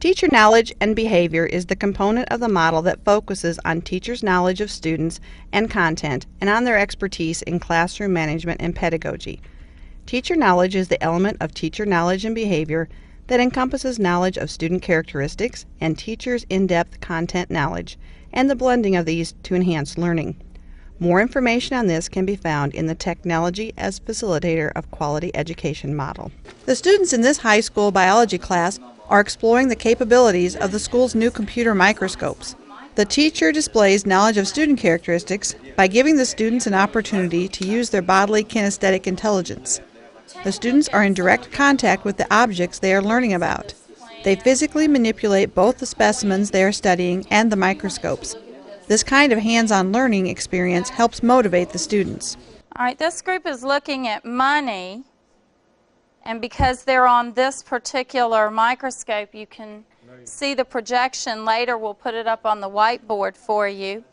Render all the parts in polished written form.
Teacher knowledge and behavior is the component of the model that focuses on teachers' knowledge of students and content and on their expertise in classroom management and pedagogy. Teacher knowledge is the element of teacher knowledge and behavior that encompasses knowledge of student characteristics and teachers' in-depth content knowledge, and the blending of these to enhance learning. More information on this can be found in the Technology as Facilitator of Quality Education model. The students in this high school biology class are exploring the capabilities of the school's new computer microscopes. The teacher displays knowledge of student characteristics by giving the students an opportunity to use their bodily kinesthetic intelligence. The students are in direct contact with the objects they are learning about. They physically manipulate both the specimens they are studying and the microscopes. This kind of hands-on learning experience helps motivate the students. All right, this group is looking at money, and because they're on this particular microscope, you can see the projection. Later, we'll put it up on the whiteboard for you.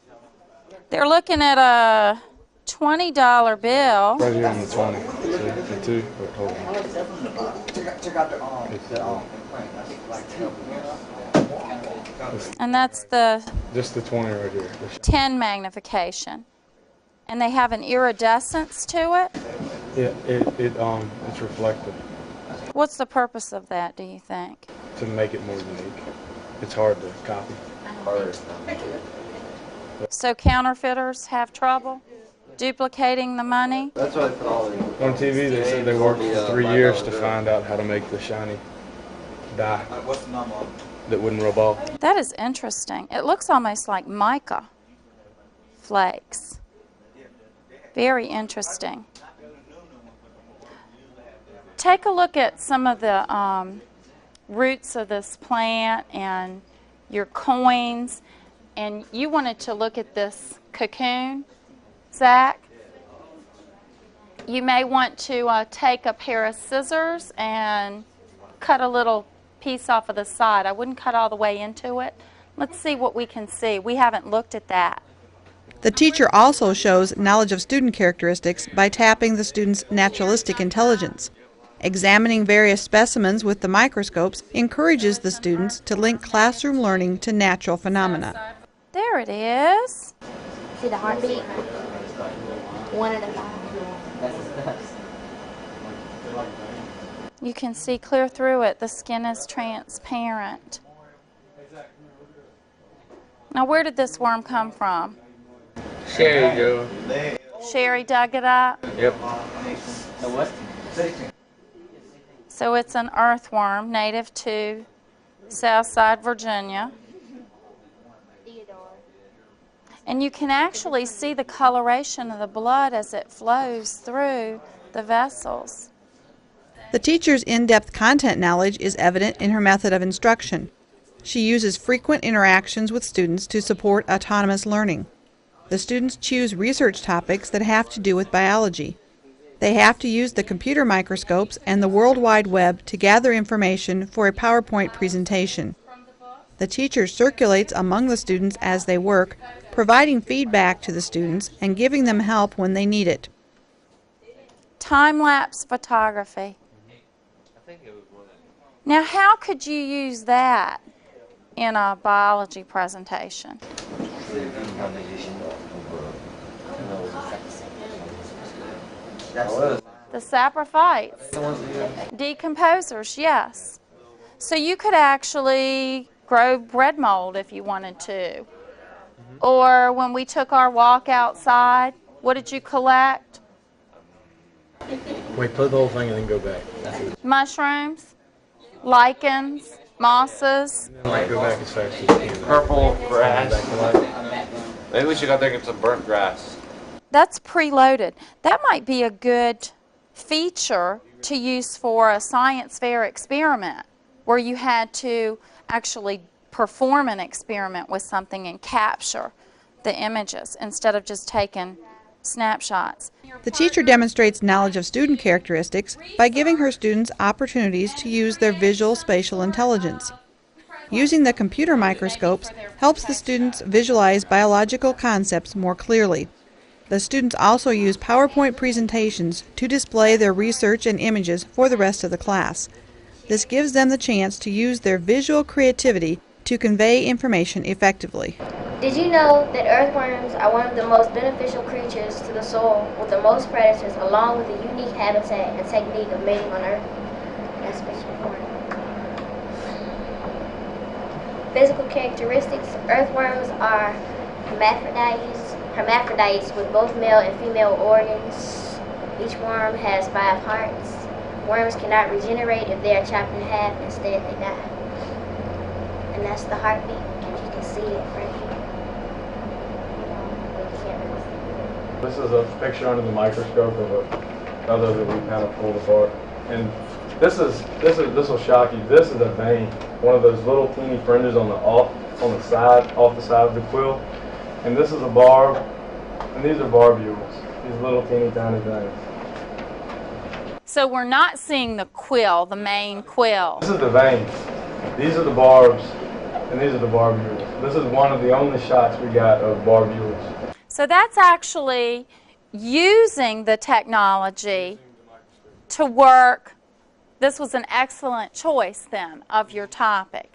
They're looking at a $20 bill. Right here on the 20. The two. Wait, hold on. And that's the Just the 20 right here. 10 magnification. And they have an iridescence to it? Yeah, it's reflective What's the purpose of that, do you think? to make it more unique. It's hard to copy. So counterfeiters have trouble duplicating the money? That's what I put all in. On TV, they said they worked for 3 years to find out how to make the shiny dye that wouldn't rub off. That is interesting. It looks almost like mica flakes. Very interesting. Take a look at some of the roots of this plant and your coins, and you wanted to look at this cocoon, Zach. You may want to take a pair of scissors and cut a little piece off of the side. I wouldn't cut all the way into it. Let's see what we can see. We haven't looked at that. The teacher also shows knowledge of student characteristics by tapping the student's naturalistic intelligence. Examining various specimens with the microscopes encourages the students to link classroom learning to natural phenomena. There it is. See the heartbeat? 1 at a time. You can see clear through it. The skin is transparent. Now, where did this worm come from? Sherry, Joe. Sherry dug it up. Yep. So it's an earthworm native to Southside, Virginia. And you can actually see the coloration of the blood as it flows through the vessels. The teacher's in-depth content knowledge is evident in her method of instruction. She uses frequent interactions with students to support autonomous learning. The students choose research topics that have to do with biology. They have to use the computer microscopes and the World Wide Web to gather information for a PowerPoint presentation. The teacher circulates among the students as they work, providing feedback to the students and giving them help when they need it. Time-lapse photography. Now, how could you use that in a biology presentation? The saprophytes. Decomposers, yes. So you could actually grow bread mold if you wanted to. Or when we took our walk outside, what did you collect? Wait, play the whole thing and then go back. Mushrooms, lichens, mosses. Go back as fast as you can. Purple grass. Back to life. Maybe we should go there and get some burnt grass. That's preloaded. That might be a good feature to use for a science fair experiment where you had to actually perform an experiment with something and capture the images instead of just taking snapshots. The teacher demonstrates knowledge of student characteristics by giving her students opportunities to use their visual spatial intelligence. Using the computer microscopes helps the students visualize biological concepts more clearly. The students also use PowerPoint presentations to display their research and images for the rest of the class. This gives them the chance to use their visual creativity to convey information effectively. Did you know that earthworms are one of the most beneficial creatures to the soil, with the most predators, along with a unique habitat and technique of mating on Earth? That's picture 4. Physical characteristics. Earthworms are hermaphrodites with both male and female organs. Each worm has 5 hearts. Worms cannot regenerate if they are chopped in half. Instead, they die. And that's the heartbeat, if you can see it right here. You can't really see it. This is a picture under the microscope of another that we kind of pulled apart. And this will shock you. This is a vein, one of those little teeny fringes on the side, off the side of the quill. And this is a barb, and these are barbules. These little teeny tiny veins. So we're not seeing the quill, the main quill. This is the veins. These are the barbs, and these are the barbules. This is one of the only shots we got of barbules. So that's actually using the technology to work. This was an excellent choice then of your topic.